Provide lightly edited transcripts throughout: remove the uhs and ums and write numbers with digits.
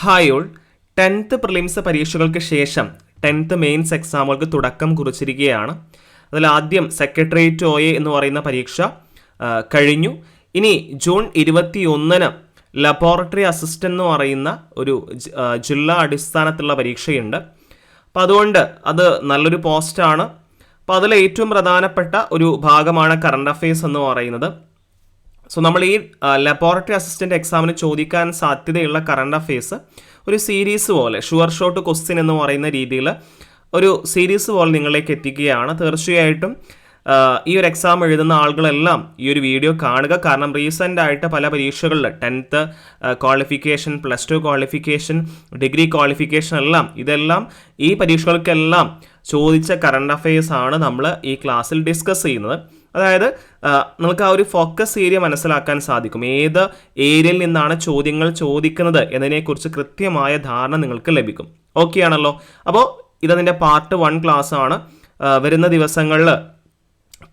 Hi all. 10th prelims പരീക്ഷകൾക്ക് ശേഷം 10th mains എക്സാമുകൾക്ക് തുടക്കം കുറിച്ചിരിക്കുകയാണ്. അതിൽ ആദ്യം സെക്രട്ടേറിയറ്റ് OA എന്ന് പറയുന്ന പരീക്ഷ കഴിഞ്ഞു. ഇനി ജൂൺ 21 ലബോറട്ടറി അസിസ്റ്റൻ്റ് എന്ന് പറയുന്ന ഒരു ജില്ലാ അടിസ്ഥാനത്തിലുള്ള പരീക്ഷയുണ്ട്. അപ്പോൾ അതുകൊണ്ട് അത് നല്ലൊരു പോസ്റ്റാണ്. അപ്പോൾ അതിൽ ഏറ്റവും പ്രധാനപ്പെട്ട ഒരു ഭാഗമാണ് കറണ്ട് അഫെയർസ് എന്ന് പറയുന്നത്. സോ നമ്മൾ ഈ ലബോറട്ടറി അസിസ്റ്റൻ്റ് എക്സാമിന് ചോദിക്കാൻ സാധ്യതയുള്ള കറണ്ട് അഫെയർസ് ഒരു സീരീസ് പോലെ ഷുവർ ഷോട്ട് ക്വസ്റ്റ്യൻ എന്ന് പറയുന്ന രീതിയിൽ ഒരു സീരീസ് പോലെ നിങ്ങളിലേക്ക് എത്തിക്കുകയാണ്. തീർച്ചയായിട്ടും ഈ ഒരു എക്സാം എഴുതുന്ന ആളുകളെല്ലാം ഈ ഒരു വീഡിയോ കാണുക. കാരണം റീസെൻ്റ് ആയിട്ട് പല പരീക്ഷകളിൽ 10th qualification, +2 qualification, degree qualification ഇതെല്ലാം ഈ പരീക്ഷകൾക്കെല്ലാം ചോദിച്ച കറണ്ട് അഫെയർസ് ആണ് നമ്മൾ ഈ ക്ലാസ്സിൽ ഡിസ്കസ് ചെയ്യുന്നത്. അതായത് നമുക്ക് ആ ഒരു ഫോക്കസ് ഏരിയ മനസ്സിലാക്കാൻ സാധിക്കും. ഏത് ഏരിയയിൽ നിന്നാണ് ചോദ്യങ്ങൾ ചോദിക്കുന്നത് എന്നതിനെക്കുറിച്ച് കൃത്യമായ ധാരണ നിങ്ങൾക്ക് ലഭിക്കും. ഓക്കെ ആണല്ലോ? അപ്പോൾ ഇതതിൻ്റെ പാർട്ട് 1 ക്ലാസ് ആണ്. വരുന്ന ദിവസങ്ങളിൽ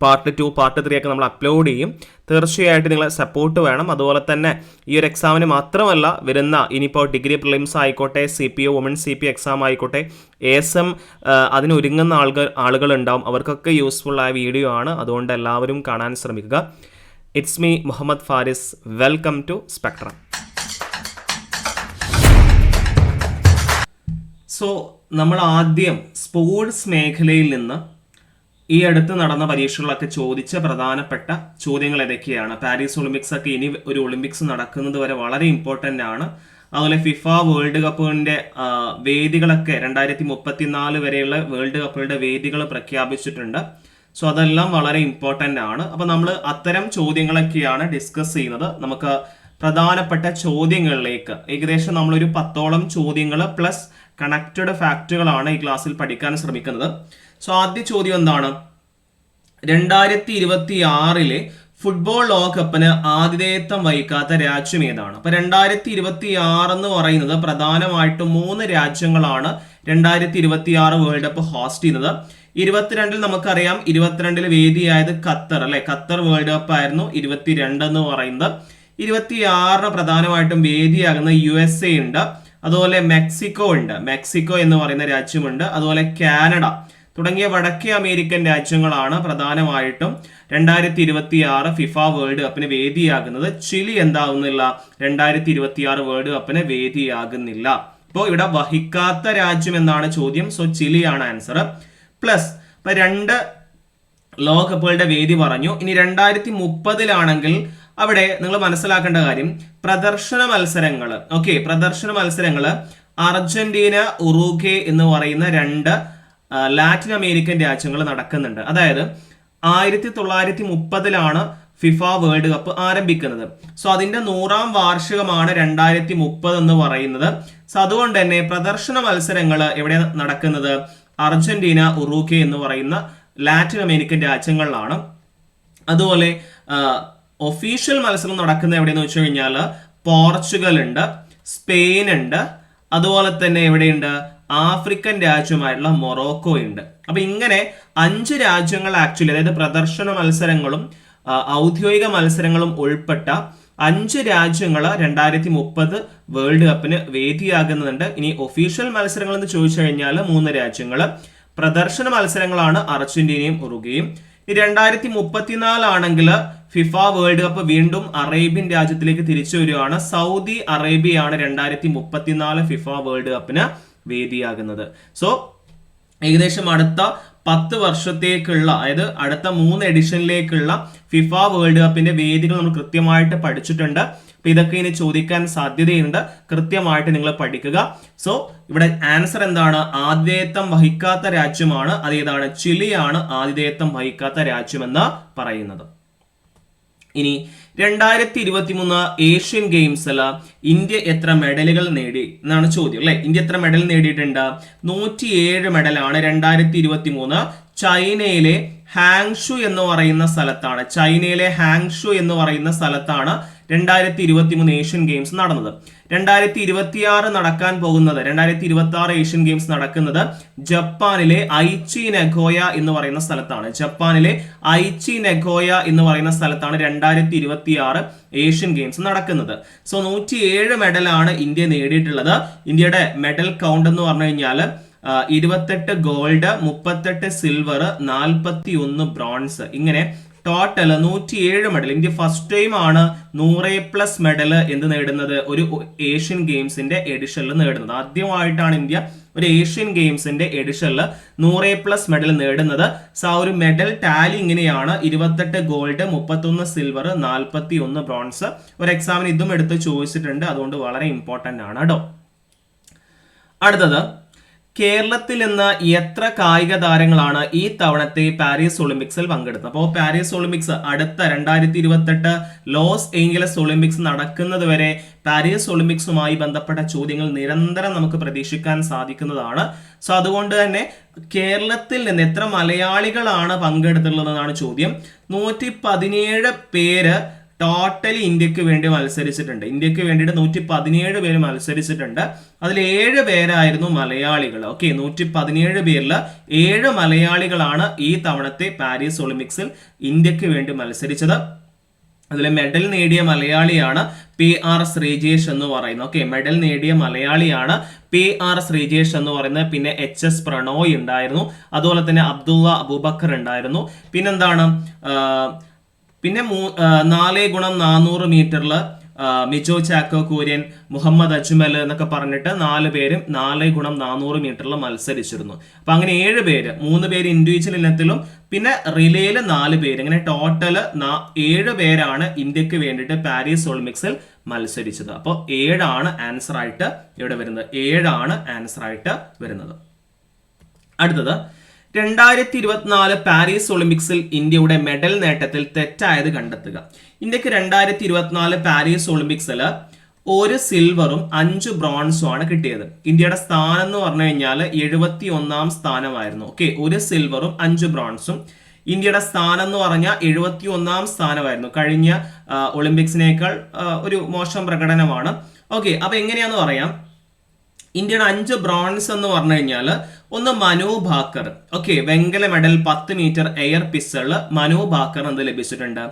പാർട്ട് 2, പാർട്ട് 3 ഒക്കെ നമ്മൾ അപ്ലോഡ് ചെയ്യും. തീർച്ചയായിട്ടും നിങ്ങളെ സപ്പോർട്ട് വേണം. അതുപോലെ തന്നെ ഈ ഒരു എക്സാമിന് മാത്രമല്ല, വരുന്ന ഇനിയിപ്പോൾ ഡിഗ്രി പ്രിലിംസ് ആയിക്കോട്ടെ, CPO വുമൺ CP എക്സാം ആയിക്കോട്ടെ, ASM അതിനൊരുങ്ങുന്ന ആളുകളുണ്ടാവും. അവർക്കൊക്കെ യൂസ്ഫുൾ ആയ വീഡിയോ ആണ്. അതുകൊണ്ട് എല്ലാവരും കാണാൻ ശ്രമിക്കുക. It's me Muhammad Faris. Welcome to Spectrum. So നമ്മൾ ആദ്യം സ്പോർട്സ് മേഖലയിൽ നിന്ന് ഈ അടുത്ത് നടന്ന പരീക്ഷകളൊക്കെ ചോദിച്ച പ്രധാനപ്പെട്ട ചോദ്യങ്ങൾ ഏതൊക്കെയാണ്. പാരീസ് ഒളിമ്പിക്സ് ഒക്കെ ഇനി ഒരു ഒളിമ്പിക്സ് നടക്കുന്നത് വരെ വളരെ ഇമ്പോർട്ടൻ്റ് ആണ്. അതുപോലെ ഫിഫ വേൾഡ് കപ്പിൻ്റെ വേദികളൊക്കെ 2034 വരെയുള്ള വേൾഡ് കപ്പുകളുടെ വേദികൾ പ്രഖ്യാപിച്ചിട്ടുണ്ട്. സോ അതെല്ലാം വളരെ ഇമ്പോർട്ടൻ്റ് ആണ്. അപ്പോൾ നമ്മൾ അത്തരം ചോദ്യങ്ങളൊക്കെയാണ് ഡിസ്കസ് ചെയ്യുന്നത്. നമുക്ക് പ്രധാനപ്പെട്ട ചോദ്യങ്ങളിലേക്ക് ഏകദേശം നമ്മളൊരു 10ഓളം ചോദ്യങ്ങൾ പ്ലസ് കണക്റ്റഡ് ഫാക്റ്റുകളാണ് ഈ ക്ലാസ്സിൽ പഠിക്കാൻ ശ്രമിക്കുന്നത്. സോ ആദ്യ ചോദ്യം എന്താണ്? 2026 ഫുട്ബോൾ ലോകകപ്പിന് ആതിഥേയത്വം വഹിക്കാത്ത രാജ്യം ഏതാണ്? അപ്പൊ 2026 എന്ന് പറയുന്നത് പ്രധാനമായിട്ടും 3 രാജ്യങ്ങളാണ് 2026 വേൾഡ് കപ്പ് ഹോസ്റ്റ് ചെയ്യുന്നത്. 22 നമുക്കറിയാം, 22 വേദിയായത് ഖത്തർ അല്ലെ. ഖത്തർ വേൾഡ് കപ്പ് ആയിരുന്നു 22 എന്ന് പറയുന്നത്. 26 പ്രധാനമായിട്ടും വേദിയാകുന്ന USA ഉണ്ട്. അതുപോലെ മെക്സിക്കോ ഉണ്ട്. മെക്സിക്കോ എന്ന് പറയുന്ന രാജ്യമുണ്ട്. അതുപോലെ കാനഡ തുടങ്ങിയ വടക്കേ അമേരിക്കൻ രാജ്യങ്ങളാണ് പ്രധാനമായിട്ടും 2026 ഫിഫ വേൾഡ് കപ്പിന് വേദിയാകുന്നത്. ചിലി എന്താവുന്നില്ല, 2026 വേൾഡ് കപ്പിന് വേദിയാകുന്നില്ല. അപ്പോൾ ഇവിടെ വഹിക്കാത്ത രാജ്യം എന്നാണ് ചോദ്യം. So ചിലിയാണ് answer. പ്ലസ് ഇപ്പൊ 2 ലോകകപ്പുകളുടെ വേദി പറഞ്ഞു. ഇനി 2030 അവിടെ നിങ്ങൾ മനസ്സിലാക്കേണ്ട കാര്യം പ്രദർശന മത്സരങ്ങൾ. ഓക്കെ, പ്രദർശന മത്സരങ്ങൾ അർജന്റീന, ഉറുഗ്വേ എന്ന് പറയുന്ന 2 ലാറ്റിൻ അമേരിക്കൻ രാജ്യങ്ങൾ നടക്കുന്നുണ്ട്. അതായത് 1930 ഫിഫ വേൾഡ് കപ്പ് ആരംഭിക്കുന്നത്. സോ അതിന്റെ 100ാം വാർഷികമാണ് 2030 എന്ന് പറയുന്നത്. സോ അതുകൊണ്ട് തന്നെ പ്രദർശന മത്സരങ്ങൾ എവിടെ നടക്കുന്നത്? അർജന്റീന, ഉറുഗ്വേ എന്ന് പറയുന്ന ലാറ്റിൻ അമേരിക്കൻ രാജ്യങ്ങളിലാണ്. അതുപോലെ ഒഫീഷ്യൽ മത്സരം നടക്കുന്നത് എവിടെയെന്ന് വെച്ച് കഴിഞ്ഞാൽ പോർച്ചുഗൽ ഉണ്ട്, സ്പെയിൻ ഉണ്ട്, അതുപോലെ തന്നെ എവിടെയുണ്ട്? ആഫ്രിക്കൻ രാജ്യമായിട്ടുള്ള മൊറോക്കോ ഉണ്ട്. അപ്പൊ ഇങ്ങനെ 5 രാജ്യങ്ങൾ ആക്ച്വലി, അതായത് പ്രദർശന മത്സരങ്ങളും ഔദ്യോഗിക മത്സരങ്ങളും ഉൾപ്പെട്ട 5 രാജ്യങ്ങൾ 2030 വേൾഡ് കപ്പിന് വേദിയാകുന്നുണ്ട്. ഇനി ഒഫീഷ്യൽ മത്സരങ്ങൾ എന്ന് ചോദിച്ചു കഴിഞ്ഞാൽ 3 രാജ്യങ്ങൾ. പ്രദർശന മത്സരങ്ങളാണ് അർജന്റീനയും ഉറുഗ്വേയും. 2034 ഫിഫ വേൾഡ് കപ്പ് വീണ്ടും അറേബ്യൻ രാജ്യത്തിലേക്ക് തിരിച്ചു വരികയാണ്. സൗദി അറേബ്യയാണ് 2034 ഫിഫ വേൾഡ് കപ്പിന് വേദിയാകുന്നത്. സോ ഏകദേശം അടുത്ത 10 വർഷത്തേക്കുള്ള, അതായത് അടുത്ത 3 എഡിഷനിലേക്കുള്ള ഫിഫ വേൾഡ് കപ്പിന്റെ വേദികൾ നമ്മൾ കൃത്യമായിട്ട് പഠിച്ചിട്ടുണ്ട്. അപ്പൊ ഇതൊക്കെ ഇനി ചോദിക്കാൻ സാധ്യതയുണ്ട്. കൃത്യമായിട്ട് നിങ്ങൾ പഠിക്കുക. സോ ഇവിടെ ആൻസർ എന്താണ്? ആതിഥേയത്വം വഹിക്കാത്ത രാജ്യമാണ്. അതേതാണ്? ചിലിയാണ് ആതിഥേയത്വം വഹിക്കാത്ത രാജ്യമെന്ന് പറയുന്നത്. ഇനി 2023 ഏഷ്യൻ ഗെയിംസിൽ ഇന്ത്യ എത്ര മെഡലുകൾ നേടി എന്നാണ് ചോദ്യം അല്ലെ. ഇന്ത്യ എത്ര മെഡൽ നേടിയിട്ടുണ്ട്? 107 മെഡലാണ് 2023 ചൈനയിലെ ഹാങ്ഷു എന്ന് പറയുന്ന സ്ഥലത്താണ്. 2023 ഏഷ്യൻ ഗെയിംസ് നടന്നത്. 2026 നടക്കാൻ പോകുന്നത് 2026 ഏഷ്യൻ ഗെയിംസ് നടക്കുന്നത് ജപ്പാനിലെ ഐച്ചി നഗോയ എന്ന് പറയുന്ന സ്ഥലത്താണ്. ജപ്പാനിലെ ഐച്ചി നഗോയ എന്ന് പറയുന്ന സ്ഥലത്താണ് 2026 ഏഷ്യൻ ഗെയിംസ് നടക്കുന്നത്. സോ 107 മെഡലാണ് ഇന്ത്യ നേടിയിട്ടുള്ളത്. ഇന്ത്യയുടെ മെഡൽ കൗണ്ട് എന്ന് പറഞ്ഞു കഴിഞ്ഞാൽ 28 ഗോൾഡ്, 38 സിൽവർ, 41 ബ്രോൺസ്, ഇങ്ങനെ total 107 medal. India first time ആണ് 100+ മെഡൽ എന്ത് നേടുന്നത്, ഒരു ഏഷ്യൻ ഗെയിംസിന്റെ എഡിഷനിൽ നേടുന്നത്. ആദ്യമായിട്ടാണ് ഇന്ത്യ ഒരു ഏഷ്യൻ ഗെയിംസിന്റെ എഡിഷനിൽ 100+ മെഡൽ നേടുന്നത്. സോ ആ ഒരു മെഡൽ ടാലി ഇങ്ങനെയാണ്: 28 ഗോൾഡ്, 31 സിൽവർ, 41 ബ്രോൺസ്. ഒരു എക്സാമിന് ഇതും എടുത്ത് ചോദിച്ചിട്ടുണ്ട്, അതുകൊണ്ട് വളരെ ഇമ്പോർട്ടന്റ് ആണ് കേട്ടോ. അടുത്തത്, കേരളത്തിൽ നിന്ന് എത്ര കായിക താരങ്ങളാണ് ഈ തവണത്തെ പാരീസ് ഒളിമ്പിക്സിൽ പങ്കെടുത്തത്? അപ്പോൾ പാരീസ് ഒളിമ്പിക്സ് അടുത്ത 2028 ലോസ് ഏഞ്ചലസ് ഒളിമ്പിക്സ് നടക്കുന്നത് വരെ പാരീസ് ഒളിമ്പിക്സുമായി ബന്ധപ്പെട്ട ചോദ്യങ്ങൾ നിരന്തരം നമുക്ക് പ്രതീക്ഷിക്കാൻ സാധിക്കുന്നതാണ്. സോ അതുകൊണ്ട് തന്നെ കേരളത്തിൽ നിന്ന് എത്ര മലയാളികളാണ് പങ്കെടുത്തുള്ളതെന്നാണ് ചോദ്യം. 117 പേര് ടോട്ടലി ഇന്ത്യക്ക് വേണ്ടി മത്സരിച്ചിട്ടുണ്ട്. ഇന്ത്യക്ക് വേണ്ടിയിട്ട് 117 പേര് മത്സരിച്ചിട്ടുണ്ട്. അതിൽ 7 പേരായിരുന്നു മലയാളികൾ. ഓക്കെ, 117 പേരിൽ 7 മലയാളികളാണ് ഈ തവണത്തെ പാരീസ് ഒളിമ്പിക്സിൽ ഇന്ത്യക്ക് വേണ്ടി മത്സരിച്ചത്. അതിൽ മെഡൽ നേടിയ മലയാളിയാണ് PR ശ്രീജേഷ് എന്ന് പറയുന്നത്. ഓക്കെ, മെഡൽ നേടിയ മലയാളിയാണ് PR ശ്രീജേഷ് എന്ന് പറയുന്നത്. പിന്നെ HS പ്രണോയ് ഉണ്ടായിരുന്നു, അതുപോലെ തന്നെ അബ്ദുള്ള അബൂബക്കർ ഉണ്ടായിരുന്നു. പിന്നെന്താണ്, പിന്നെ 4x400 മീറ്ററിൽ മിജോ ചാക്കോ കുര്യൻ, മുഹമ്മദ് അജ്മൽ എന്നൊക്കെ പറഞ്ഞിട്ട് 4 പേരും 4x400 മീറ്ററിൽ മത്സരിച്ചിരുന്നു. അപ്പൊ അങ്ങനെ 7 പേര്, 3 പേര് ഇൻഡിവിജ്വൽ ഇനത്തിലും പിന്നെ റിലേയിൽ 4 പേര്, അങ്ങനെ ടോട്ടൽ 7 പേരാണ് ഇന്ത്യക്ക് വേണ്ടിയിട്ട് പാരീസ് ഒളിമ്പിക്സിൽ മത്സരിച്ചത്. അപ്പോൾ 7 ആണ് ആൻസർ ആയിട്ട് ഇവിടെ വരുന്നത്. 7 ആണ് ആൻസർ ആയിട്ട് വരുന്നത്. അടുത്തത്, 2024 പാരീസ് ഒളിമ്പിക്സിൽ ഇന്ത്യയുടെ മെഡൽ നേട്ടത്തിൽ തെറ്റായത് കണ്ടെത്തുക. ഇന്ത്യക്ക് 2024 പാരീസ് ഒളിമ്പിക്സിൽ 1 സിൽവറും 5 ബ്രോൺസും ആണ് കിട്ടിയത്. ഇന്ത്യയുടെ സ്ഥാനം എന്ന് പറഞ്ഞു കഴിഞ്ഞാൽ 71ാം സ്ഥാനമായിരുന്നു. ഓക്കെ, 1 സിൽവറും 5 ബ്രോൺസും. ഇന്ത്യയുടെ സ്ഥാനം എന്ന് പറഞ്ഞാൽ 71ാം സ്ഥാനമായിരുന്നു. കഴിഞ്ഞ ഒളിമ്പിക്സിനേക്കാൾ ഒരു മോശം പ്രകടനമാണ്. ഓക്കെ, അപ്പൊ എങ്ങനെയാന്ന് പറയാം. ഇന്ത്യയുടെ 5 ബ്രോൺസ് എന്ന് പറഞ്ഞു കഴിഞ്ഞാൽ ഒന്ന് മനു ഭാക്കർ. ഓക്കെ, വെങ്കല മെഡൽ 10 മീറ്റർ എയർ പിസ്റ്റളിൽ മനു ഭാക്കർ എന്ത് ലഭിച്ചിട്ടുണ്ട്,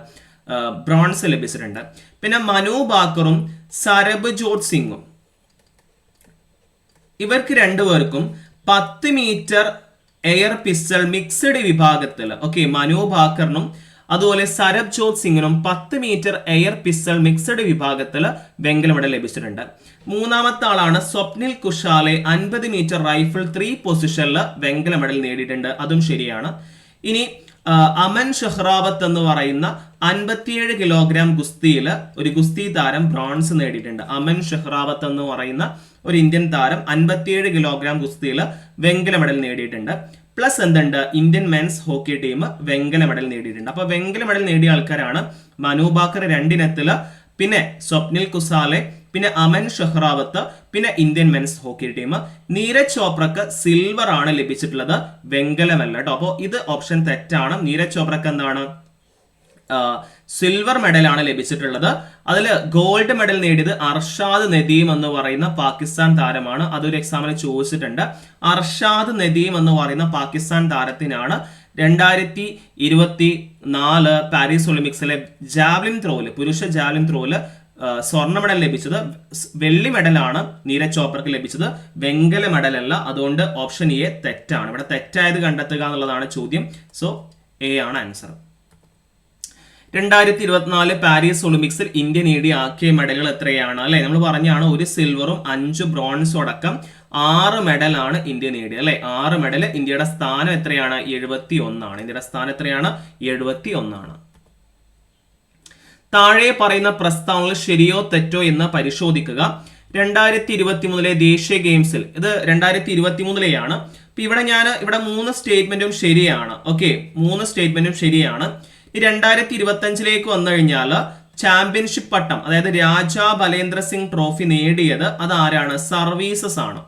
ബ്രോൺസ് ലഭിച്ചിട്ടുണ്ട്. പിന്നെ മനു ഭാക്കറും സരബ്ജോത് സിംഗും, ഇവർക്ക് 2 പേർക്കും 10 മീറ്റർ എയർ പിസ്റ്റൾ മിക്സഡ് വിഭാഗത്തിൽ, ഓക്കെ, മനു ഭാക്കറിനും അതുപോലെ സരബ്ജോത് സിംഗിനും 10 മീറ്റർ എയർ പിസ്റ്റൾ മിക്സഡ് വിഭാഗത്തിൽ വെങ്കല മെഡൽ ലഭിച്ചിട്ടുണ്ട്. മൂന്നാമത്തെ ആളാണ് സ്വപ്നിൽ കുഷാലെ, 50 മീറ്റർ റൈഫിൾ 3 പൊസിഷനിൽ വെങ്കല മെഡൽ നേടിയിട്ടുണ്ട്, അതും ശരിയാണ്. ഇനി അമൻ ഷെഹ്റാവത്ത് എന്ന് പറയുന്ന 57 കിലോഗ്രാം ഗുസ്തിയിൽ ഒരു ഗുസ്തി താരം ബ്രോൺസ് നേടിയിട്ടുണ്ട്. അമൻ ഷെഹ്റാവത്ത് എന്ന് പറയുന്ന ഒരു ഇന്ത്യൻ താരം 57 കിലോഗ്രാം ഗുസ്തിയിൽ വെങ്കല മെഡൽ നേടിയിട്ടുണ്ട്. പ്ലസ് എന്തുണ്ട്, ഇന്ത്യൻ മെൻസ് ഹോക്കി ടീം വെങ്കല മെഡൽ നേടിയിട്ടുണ്ട്. അപ്പൊ വെങ്കല മെഡൽ നേടിയ ആൾക്കാരാണ് മനു ഭാക്കർ 2 ഇനത്തില്, പിന്നെ സ്വപ്നിൽ കുസാലെ, പിന്നെ അമൻ ഷെഹ്റാവത്ത്, പിന്നെ Indian men's hockey team. Neeraj ചോപ്രക്ക് സിൽവർ ആണ് ലഭിച്ചിട്ടുള്ളത്, വെങ്കലമല്ല കേട്ടോ. അപ്പോൾ ഇത് ഓപ്ഷൻ തെറ്റാണ്. നീരജ് ചോപ്രക്ക് എന്താണ്, സിൽവർ മെഡലാണ് ലഭിച്ചിട്ടുള്ളത്. അതിൽ ഗോൾഡ് മെഡൽ നേടിയത് അർഷാദ് നദീം എന്ന് പറയുന്ന പാകിസ്ഥാൻ താരമാണ്. അതൊരു എക്സാമിന് ചോദിച്ചിട്ടുണ്ട്. അർഷാദ് നദീം എന്ന് പറയുന്ന പാകിസ്ഥാൻ താരത്തിനാണ് 2024 പാരീസ് ഒളിമ്പിക്സിലെ ജാവലിൻ ത്രോയില്, പുരുഷ ജാവലിൻ ത്രോയില് സ്വർണ്ണ മെഡൽ ലഭിച്ചത്. വെള്ളി മെഡലാണ് നീരജ് ചോപ്രക്ക് ലഭിച്ചത്, വെങ്കല മെഡൽ അല്ല. അതുകൊണ്ട് ഓപ്ഷൻ എ തെറ്റാണ്. ഇവിടെ തെറ്റായത് കണ്ടെത്തുക എന്നുള്ളതാണ് ചോദ്യം. സോ എ ആണ് ആൻസർ. 2024 പാരീസ് ഒളിമ്പിക്സിൽ ഇന്ത്യ നേടിയ ആകെ മെഡലുകൾ എത്രയാണ് അല്ലെ? നമ്മൾ പറഞ്ഞാണ് 1 സിൽവറും 5 ബ്രോൺസും അടക്കം 6 മെഡലാണ് ഇന്ത്യ നേടിയത് അല്ലെ? 6 മെഡൽ. ഇന്ത്യയുടെ സ്ഥാനം എത്രയാണ്? 71 ആണ്. ഇന്ത്യയുടെ സ്ഥാനം എത്രയാണ്? 71 ആണ്. താഴെ പറയുന്ന പ്രസ്താവനകൾ ശരിയോ തെറ്റോ എന്ന് പരിശോധിക്കുക. 2023 ദേശീയ ഗെയിംസിൽ, ഇത് 2023 അപ്പൊ ഇവിടെ 3 സ്റ്റേറ്റ്മെന്റും ശരിയാണ്. ഓക്കെ, 3 സ്റ്റേറ്റ്മെന്റും ശരിയാണ്. ഈ 2025 വന്നു കഴിഞ്ഞാൽ ചാമ്പ്യൻഷിപ്പ് പട്ടം, അതായത് രാജാ ബലേന്ദ്ര സിംഗ് ട്രോഫി നേടിയത് അത് ആരാണ്? സർവീസസ് ആണ്.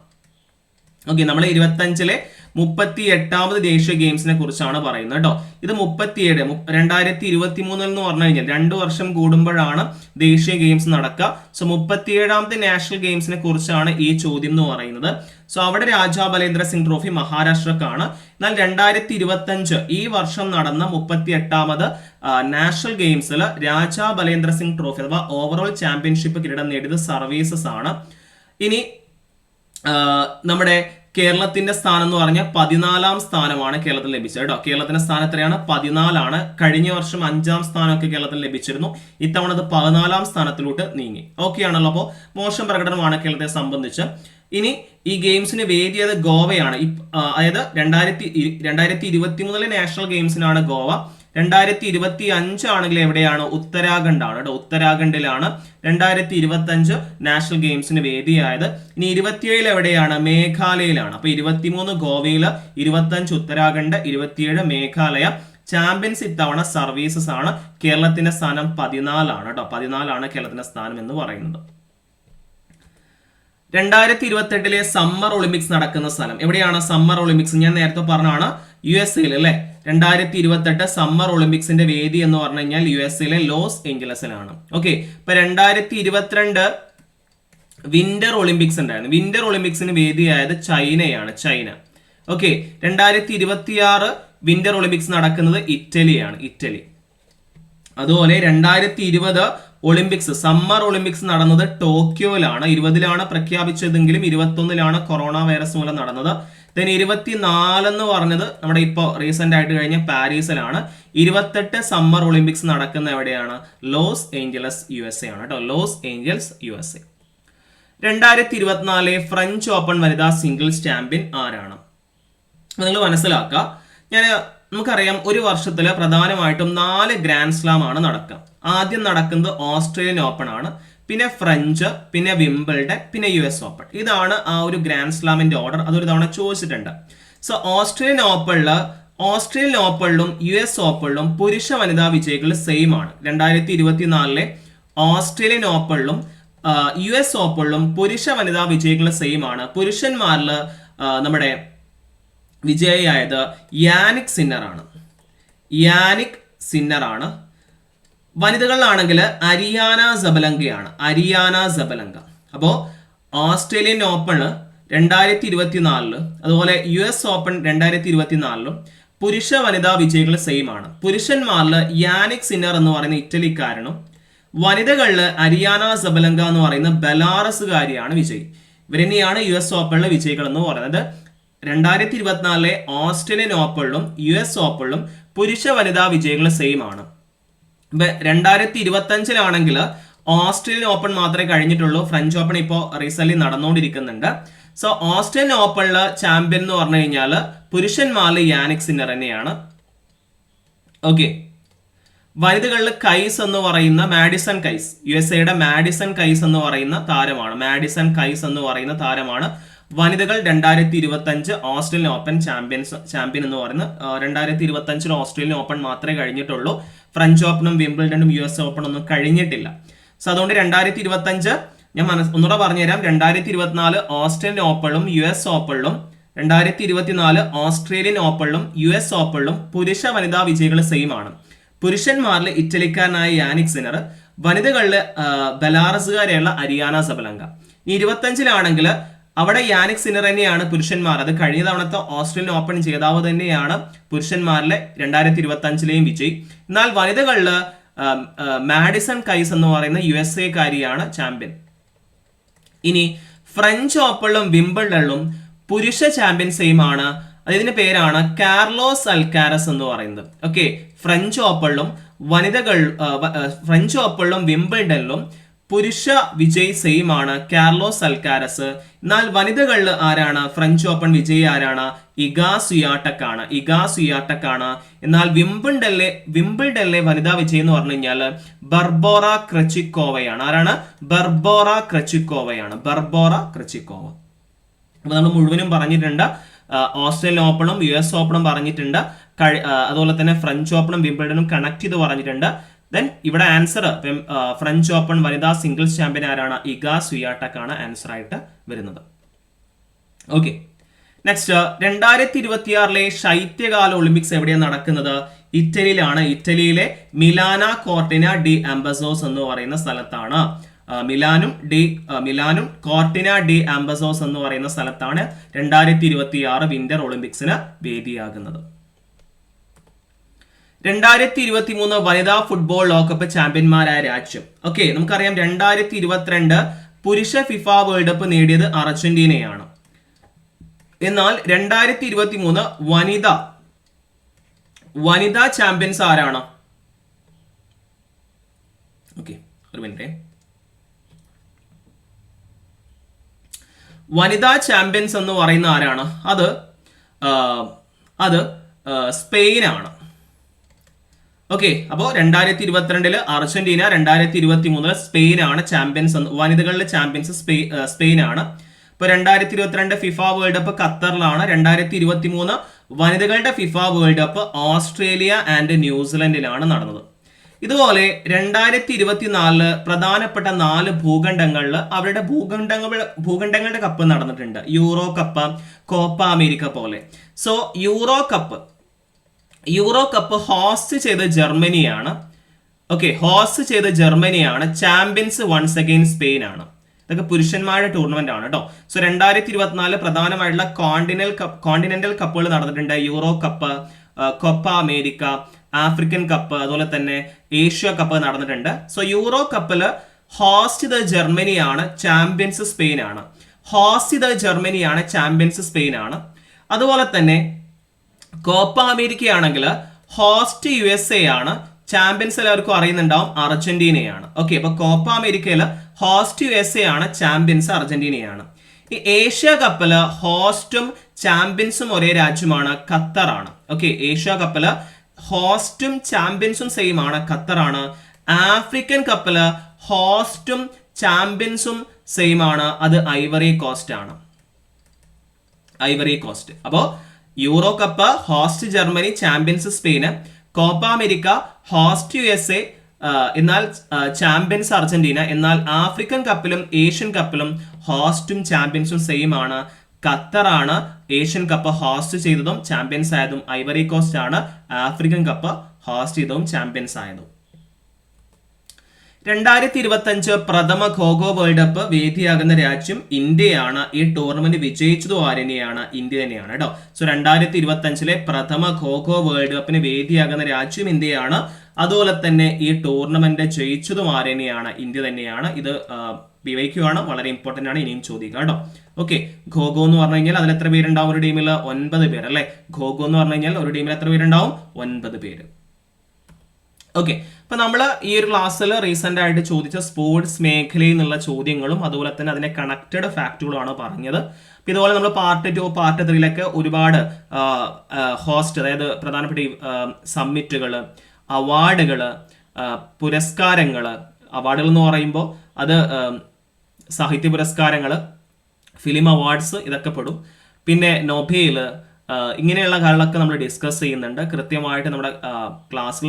ഓക്കെ, നമ്മൾ 25 38ാമത് ദേശീയ ഗെയിംസിനെ കുറിച്ചാണ് പറയുന്നത് കേട്ടോ. ഇത് 37 2023 എന്ന് പറഞ്ഞു കഴിഞ്ഞാൽ 2 വർഷം കൂടുമ്പോഴാണ് ദേശീയ ഗെയിംസ് നടക്കുക. സോ 37ാമത്തെ നാഷണൽ ഗെയിംസിനെ കുറിച്ചാണ് ഈ ചോദ്യം എന്ന് പറയുന്നത്. സോ അവിടെ രാജാ ബലേന്ദ്ര സിംഗ് ട്രോഫി മഹാരാഷ്ട്രക്കാണ്. എന്നാൽ 2025 ഈ വർഷം നടന്ന 38ാമത് നാഷണൽ ഗെയിംസിൽ രാജാ ബലേന്ദ്ര സിംഗ് ട്രോഫി അഥവാ ഓവറോൾ ചാമ്പ്യൻഷിപ്പ് കിരീടം നേടിയത് സർവീസസ് ആണ്. ഇനി നമ്മുടെ കേരളത്തിന്റെ സ്ഥാനം എന്ന് പറഞ്ഞാൽ 14ാം സ്ഥാനമാണ് കേരളത്തിൽ ലഭിച്ചത് കേട്ടോ. കേരളത്തിന്റെ സ്ഥാനം എത്രയാണ്? 14 കഴിഞ്ഞ വർഷം 5ാം സ്ഥാനമൊക്കെ കേരളത്തിൽ ലഭിച്ചിരുന്നു. ഇത്തവണ അത് 14ാം സ്ഥാനത്തിലോട്ട് നീങ്ങി. ഓക്കെ ആണല്ലോ. അപ്പോൾ മോശം പ്രകടനമാണ് കേരളത്തെ സംബന്ധിച്ച്. ഇനി ഈ ഗെയിംസിന് വേദിയത് ഗോവയാണ്. അതായത് 2023 നാഷണൽ ഗെയിംസിനാണ് ഗോവ. 2025 ആണെങ്കിൽ എവിടെയാണ്? ഉത്തരാഖണ്ഡ് ആണ് കേട്ടോ. ഉത്തരാഖണ്ഡിലാണ് 2025 നാഷണൽ ഗെയിംസിന് വേദിയായത്. ഇനി 27 എവിടെയാണ്? മേഘാലയയിലാണ്. അപ്പൊ 23 ഗോവയിൽ, 25 ഉത്തരാഖണ്ഡ്, 27 മേഘാലയ. ചാമ്പ്യൻസ് ഇത്തവണ സർവീസസ് ആണ്. കേരളത്തിന്റെ സ്ഥാനം 14 കേട്ടോ. 14 കേരളത്തിന്റെ സ്ഥാനം എന്ന് പറയുന്നത്. 2028 സമ്മർ ഒളിമ്പിക്സ് നടക്കുന്ന സ്ഥലം എവിടെയാണ്? സമ്മർ ഒളിമ്പിക്സ് ഞാൻ നേരത്തെ പറഞ്ഞാണ് USA അല്ലെ. 2028 സമ്മർ ഒളിമ്പിക്സിന്റെ വേദി എന്ന് പറഞ്ഞു കഴിഞ്ഞാൽ USA ലോസ് ഏഞ്ചലസിലാണ്. ഓക്കെ. ഇപ്പൊ 2022 വിന്റർ ഒളിമ്പിക്സ് ഉണ്ടായിരുന്നു. വിന്റർ ഒളിമ്പിക്സിന് വേദിയായത് ചൈനയാണ്. ചൈന. ഓക്കെ. 2026 വിന്റർ ഒളിമ്പിക്സ് നടക്കുന്നത് ഇറ്റലിയാണ്. ഇറ്റലി. അതുപോലെ 2020 ഒളിമ്പിക്സ് സമ്മർ ഒളിമ്പിക്സ് നടന്നത് ടോക്കിയോയിലാണ്. 20 പ്രഖ്യാപിച്ചതെങ്കിലും 21 കൊറോണ വൈറസ് മൂലം നടന്നത്. 24 എന്ന് പറഞ്ഞത് നമ്മുടെ ഇപ്പോൾ റീസെന്റ് ആയിട്ട് കഴിഞ്ഞ പാരീസിലാണ്. 28 സമ്മർ ഒളിമ്പിക്സ് നടക്കുന്ന എവിടെയാണ്? ലോസ് ഏഞ്ചലസ് USA ആണ് കേട്ടോ. Los Angeles USA. 2024 French Open വനിതാ സിംഗിൾസ് ചാമ്പ്യൻ ആരാണ്? നിങ്ങൾ മനസ്സിലാക്കുക. നമുക്കറിയാം ഒരു വർഷത്തിൽ പ്രധാനമായിട്ടും 4 ഗ്രാൻഡ് സ്ലാം ആണ് നടക്കുക. ആദ്യം നടക്കുന്നത് ഓസ്ട്രേലിയൻ ഓപ്പൺ ആണ്, പിന്നെ ഫ്രഞ്ച്, പിന്നെ വിംബിൾഡൺ, പിന്നെ US ഓപ്പൺ. ഇതാണ് ആ ഒരു ഗ്രാൻഡ് സ്ലാമിന്റെ ഓർഡർ. അതൊരു തവണ ചോദിച്ചിട്ടുണ്ട്. സോ ഓസ്ട്രേലിയൻ ഓപ്പണിലും US ഓപ്പണിലും പുരുഷ വനിതാ വിജയികൾ സെയിം ആണ്. 2024 ഓസ്ട്രേലിയൻ ഓപ്പണിലും US ഓപ്പണിലും പുരുഷ വനിതാ വിജയികൾ സെയിം ആണ്. പുരുഷന്മാരിൽ നമ്മുടെ വിജയിയായത് യാനിക് സിന്നർ ആണ്. വനിതകളിലാണെങ്കിൽ അരിയാന സബലങ്ക. അപ്പോ ഓസ്ട്രേലിയൻ ഓപ്പണ് 2024 അതുപോലെ US ഓപ്പൺ 2024 പുരുഷ വനിതാ വിജയികൾ സെയിം ആണ്. പുരുഷന്മാരിൽ യാനിക് സിന്നർ എന്ന് പറയുന്ന ഇറ്റലിക്കാരനും വനിതകളിൽ അരിയാന സബലങ്ക എന്ന് പറയുന്ന ബെലാറസുകാരിയാണ് വിജയി. ഇവരെന്നെയാണ് US ഓപ്പണിലെ വിജയികൾ എന്ന് പറയുന്നത്. 2024 ഓസ്ട്രേലിയൻ ഓപ്പണിലും US ഓപ്പണിലും പുരുഷ വനിതാ വിജയികൾ സെയിം ആണ്. 2025 ഓസ്ട്രേലിയൻ ഓപ്പൺ മാത്രമേ കഴിഞ്ഞിട്ടുള്ളൂ. ഫ്രഞ്ച് ഓപ്പൺ ഇപ്പോൾ റീസെന്റ് നടന്നുകൊണ്ടിരിക്കുന്നുണ്ട്. സോ ഓസ്ട്രേലിയൻ ഓപ്പണില് ചാമ്പ്യൻ എന്ന് പറഞ്ഞു കഴിഞ്ഞാൽ പുരുഷന്മാരിൽ യാനിക് സിന്നർ തന്നെയാണ്. ഓക്കെ. വനിതകളിൽ കൈസ് എന്ന് പറയുന്ന മാഡിസൺ കൈസ്, USA മാഡിസൺ കൈസ് എന്ന് പറയുന്ന താരമാണ്. വനിതകൾ 2025 ഓസ്ട്രേലിയൻ ഓപ്പൺ ചാമ്പ്യൻ എന്ന് പറയുന്നത്. 2025 ഓസ്ട്രേലിയൻ ഓപ്പൺ മാത്രമേ കഴിഞ്ഞിട്ടുള്ളൂ. ഫ്രഞ്ച് ഓപ്പണും വിംബിൾഡണും US ഓപ്പണും ഒന്നും കഴിഞ്ഞിട്ടില്ല. സോ അതുകൊണ്ട് 2025 ഞാൻ ഒന്നുകൂടെ പറഞ്ഞുതരാം. 2024 ഓസ്ട്രേലിയൻ ഓപ്പണിലും US ഓപ്പണിലും 2024 ഓസ്ട്രേലിയൻ ഓപ്പണിലും US ഓപ്പണിലും പുരുഷ വനിതാ വിജയികൾ സെയിം ആണ്. പുരുഷന്മാരിൽ ഇറ്റലിക്കാരനായ യാനിക് സിന്നർ, വനിതകളിൽ ബെലാറസുകാരെയുള്ള അരിയാന സബലങ്ക. 25 അവിടെ യാനിക് സിന്നർ തന്നെയാണ് പുരുഷന്മാർ. അത് കഴിഞ്ഞ തവണത്തെ ഓസ്ട്രേലിയൻ ഓപ്പൺ ജേതാവ് തന്നെയാണ് പുരുഷന്മാരിലെ 2025 വിജയ്. എന്നാൽ വനിതകളിൽ മാഡിസൺ കൈസ് എന്ന് പറയുന്ന USA കാരിയാണ് ചാമ്പ്യൻ. ഇനി ഫ്രഞ്ച് ഓപ്പണിലും വിംബിൾഡണിലും പുരുഷ ചാമ്പ്യൻ സെയിം ആണ്. അതിന്റെ പേരാണ് കാർലോസ് അൽക്കാരസ് എന്ന് പറയുന്നത്. ഓക്കെ. ഫ്രഞ്ച് ഓപ്പണിലും വിംബിൾഡണിലും പുരുഷ വിജയ് സെയിം ആണ്, കാർലോസ് അൽക്കാരസ്. എന്നാൽ വനിതകളിൽ ആരാണ്? ഫ്രഞ്ച് ഓപ്പൺ വിജയ് ആരാണ്? ഇഗ സ്വിയാട്ടക്കാണ്. എന്നാൽ വിംബിൾഡണിലെ വനിതാ വിജയ് എന്ന് പറഞ്ഞു കഴിഞ്ഞാൽ ബർബോറ ക്രച്ചിക്കോവയാണ്. ആരാണ്? ബർബോറ ക്രച്ചിക്കോവ. അപ്പൊ നമ്മൾ മുഴുവനും പറഞ്ഞിട്ടുണ്ട്. ഓസ്ട്രേലിയൻ ഓപ്പണും US ഓപ്പണും പറഞ്ഞിട്ടുണ്ട്. അതുപോലെ തന്നെ ഫ്രഞ്ച് ഓപ്പണും വിംബിൾഡണും കണക്ട് ചെയ്ത് പറഞ്ഞിട്ടുണ്ട്. ദെൻ ഇവിടെ ആൻസർ ഫ്രഞ്ച് ഓപ്പൺ വനിതാ സിംഗിൾസ് ചാമ്പ്യൻ ആരാണ്? ഇഗ സ്വിയാട്ടക്കാണ് ആൻസർ ആയിട്ട് വരുന്നത്. ഓക്കെ. നെക്സ്റ്റ് 2026 ശൈത്യകാല ഒളിമ്പിക്സ് എവിടെയാണ് നടക്കുന്നത്? ഇറ്റലിയിലാണ്. ഇറ്റലിയിലെ മിലാന കോർട്ടിന ഡി ആംബസോസ് എന്ന് പറയുന്ന സ്ഥലത്താണ്. മിലാനും കോർട്ടിന ഡി ആംബസോസ് എന്ന് പറയുന്ന സ്ഥലത്താണ് 2026 വിന്റർ ഒളിമ്പിക്സിന് വേദിയാകുന്നത്. 2023 വനിതാ ഫുട്ബോൾ ലോകകപ്പ് ചാമ്പ്യന്മാരായ രാജ്യം. ഓക്കെ, നമുക്കറിയാം 2022 പുരുഷ ഫിഫ വേൾഡ് കപ്പ് നേടിയത് അർജന്റീനയാണ്. എന്നാൽ 2023 വനിതാ ചാമ്പ്യൻസ് ആരാണ്? ഓക്കെ, ഒരു മിനിറ്റ്. വനിതാ ചാമ്പ്യൻസ് എന്ന് പറയുന്ന ആരാണ്? അത് സ്പെയിനാണ്. ഓക്കെ, അപ്പോൾ 2022 അർജന്റീന, 2023 സ്പെയിനാണ് ചാമ്പ്യൻസ്. വനിതകളിലെ ചാമ്പ്യൻസ് സ്പെയിനാണ്. ഇപ്പൊ 2022 ഫിഫ വേൾഡ് കപ്പ് ഖത്തറിലാണ്. 2023 വനിതകളുടെ FIFA World Cup Australia and ന്യൂസിലൻഡിലാണ് നടന്നത്. ഇതുപോലെ 2024 പ്രധാനപ്പെട്ട 4 ഭൂഖണ്ഡങ്ങളിൽ അവരുടെ ഭൂഖണ്ഡങ്ങളുടെ കപ്പ് നടന്നിട്ടുണ്ട്. യൂറോ കപ്പ്, കോപ്പ അമേരിക്ക പോലെ. സോ യൂറോ കപ്പ് ഹോസ്റ്റ് ചെയ്ത ജർമ്മനിയാണ്. ഓക്കെ, ഹോസ്റ്റ് ചെയ്ത ജർമ്മനിയാണ്. ചാമ്പ്യൻസ് വൺസ് അഗെയിൻ സ്പെയിൻ ആണ്. ഇതൊക്കെ പുരുഷന്മാരുടെ ടൂർണമെന്റ് ആണ് കേട്ടോ. സോ 2024 പ്രധാനമായിട്ടുള്ള കോണ്ടിനെന്റൽ കപ്പുകൾ നടന്നിട്ടുണ്ട്. Euro cup, Copa America, African cup, അതുപോലെ തന്നെ ഏഷ്യ കപ്പ് നടന്നിട്ടുണ്ട്. സോ യൂറോ കപ്പിൽ ഹോസ്റ്റ് ചെയ്ത ജർമ്മനിയാണ്. ചാമ്പ്യൻസ് സ്പെയിൻ ആണ്. ഹോസ്റ്റ് ചെയ്ത ജർമ്മനിയാണ്. ചാമ്പ്യൻസ് സ്പെയിൻ ആണ്. അതുപോലെ തന്നെ കോപ്പ അമേരിക്ക ആണെങ്കിൽ ഹോസ്റ്റ് USA ആണ്. ചാമ്പ്യൻസ് എല്ലാവർക്കും അറിയുന്നുണ്ടാവും അർജന്റീനയാണ്. ഓക്കെ, അപ്പൊ കോപ്പ അമേരിക്കയിൽ ഹോസ്റ്റ് USA ആണ്. ചാമ്പ്യൻസ് അർജന്റീനയാണ്. ഈ ഏഷ്യ കപ്പില് ഹോസ്റ്റും ചാമ്പ്യൻസും ഒരേ രാജ്യമാണ്, ഖത്തറാണ്. ഓക്കെ, ഏഷ്യ കപ്പില് ഹോസ്റ്റും ചാമ്പ്യൻസും സെയിം ആണ്, ഖത്തറാണ്. ആഫ്രിക്കൻ കപ്പില് ഹോസ്റ്റും ചാമ്പ്യൻസും സെയിം ആണ്, അത് ഐവറി കോസ്റ്റ് ആണ്. Ivory Coast. അപ്പോ Euro cup host Germany, champions സ്പെയിന്. കോപ്പ അമേരിക്ക ഹോസ്റ്റ് USA, എന്നാൽ ചാമ്പ്യൻസ് അർജന്റീന. എന്നാൽ ആഫ്രിക്കൻ കപ്പിലും ഏഷ്യൻ കപ്പിലും ഹോസ്റ്റും ചാമ്പ്യൻസും സെയിം ആണ്, ഖത്തറാണ്. ഏഷ്യൻ കപ്പ് ഹോസ്റ്റ് ചെയ്തതും ചാമ്പ്യൻസ് ആയതും ഐവറി കോസ്റ്റ് ആണ്. ആഫ്രിക്കൻ കപ്പ് ഹോസ്റ്റ് ചെയ്തതും ചാമ്പ്യൻസ് ആയതും. 2025 പ്രഥമ ഖോഖോ വേൾഡ് കപ്പ് വേദിയാകുന്ന രാജ്യം ഇന്ത്യയാണ്. ഈ ടൂർണമെന്റ് വിജയിച്ചതും ആരെന്നെയാണ്? ഇന്ത്യ തന്നെയാണ് കേട്ടോ. സോ 2025 പ്രഥമ ഖോഖോ വേൾഡ് കപ്പിന് വേദിയാകുന്ന രാജ്യം ഇന്ത്യയാണ്. അതുപോലെ തന്നെ ഈ ടൂർണമെന്റ് ജയിച്ചതും ആരെന്നെയാണ്? ഇന്ത്യ തന്നെയാണ്. ഇത് വിവരിക്കുകയാണ്, വളരെ ഇമ്പോർട്ടന്റ് ആണ്, ഇനിയും ചോദിക്കുക കേട്ടോ. ഓക്കെ, ഖോഖോ എന്ന് പറഞ്ഞു കഴിഞ്ഞാൽ അതിൽ എത്ര പേരുണ്ടാവും? ഒരു ടീമിൽ 9 പേര് അല്ലെ. ഖോഖോ എന്ന് പറഞ്ഞു കഴിഞ്ഞാൽ ഒരു ടീമിൽ എത്ര പേരുണ്ടാവും? 9 പേര്. ഓക്കെ, അപ്പൊ നമ്മൾ ഈ ഒരു ക്ലാസ്സിൽ റീസെന്റ് ആയിട്ട് ചോദിച്ച സ്പോർട്സ് മേഖലയിൽ നിന്നുള്ള ചോദ്യങ്ങളും അതുപോലെ തന്നെ അതിനെ കണക്റ്റഡ് ഫാക്റ്റുകളുമാണ് പറഞ്ഞത്. അപ്പൊ ഇതുപോലെ നമ്മൾ പാർട്ട് 2, പാർട്ട് 3 ഒരുപാട് ഹോസ്റ്റ്, അതായത് പ്രധാനപ്പെട്ട സമ്മിറ്റുകൾ, അവാർഡുകൾ, പുരസ്കാരങ്ങൾ. അവാർഡുകൾ എന്ന് പറയുമ്പോൾ അത് സാഹിത്യ പുരസ്കാരങ്ങൾ, ഫിലിം അവാർഡ്സ് ഇതൊക്കെ പെടും. പിന്നെ നൊബേൽ, ഇങ്ങനെയുള്ള കാര്യങ്ങളൊക്കെ നമ്മൾ ഡിസ്കസ് ചെയ്യുന്നുണ്ട്. കൃത്യമായിട്ട് നമ്മുടെ ക്ലാസ്സിൽ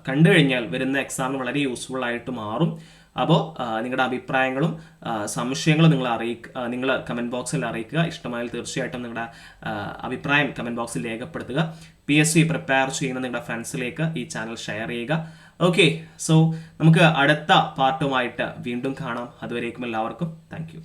കണ്ടു കഴിഞ്ഞാൽ വരുന്ന എക്സാമിന് വളരെ യൂസ്ഫുൾ ആയിട്ട് മാറും. അപ്പോൾ നിങ്ങളുടെ അഭിപ്രായങ്ങളും സംശയങ്ങളും നിങ്ങൾ കമൻറ്റ് ബോക്സിൽ അറിയിക്കുക. ഇഷ്ടമായാൽ തീർച്ചയായിട്ടും നിങ്ങളുടെ അഭിപ്രായം കമൻറ്റ് ബോക്സിൽ രേഖപ്പെടുത്തുക. PSC പ്രിപ്പയർ ചെയ്യുന്ന നിങ്ങളുടെ ഫ്രണ്ട്സിലേക്ക് ഈ ചാനൽ ഷെയർ ചെയ്യുക. ഓക്കെ, സോ നമുക്ക് അടുത്ത പാർട്ടുമായിട്ട് വീണ്ടും കാണാം. അതുവരേക്കും എല്ലാവർക്കും താങ്ക് യു.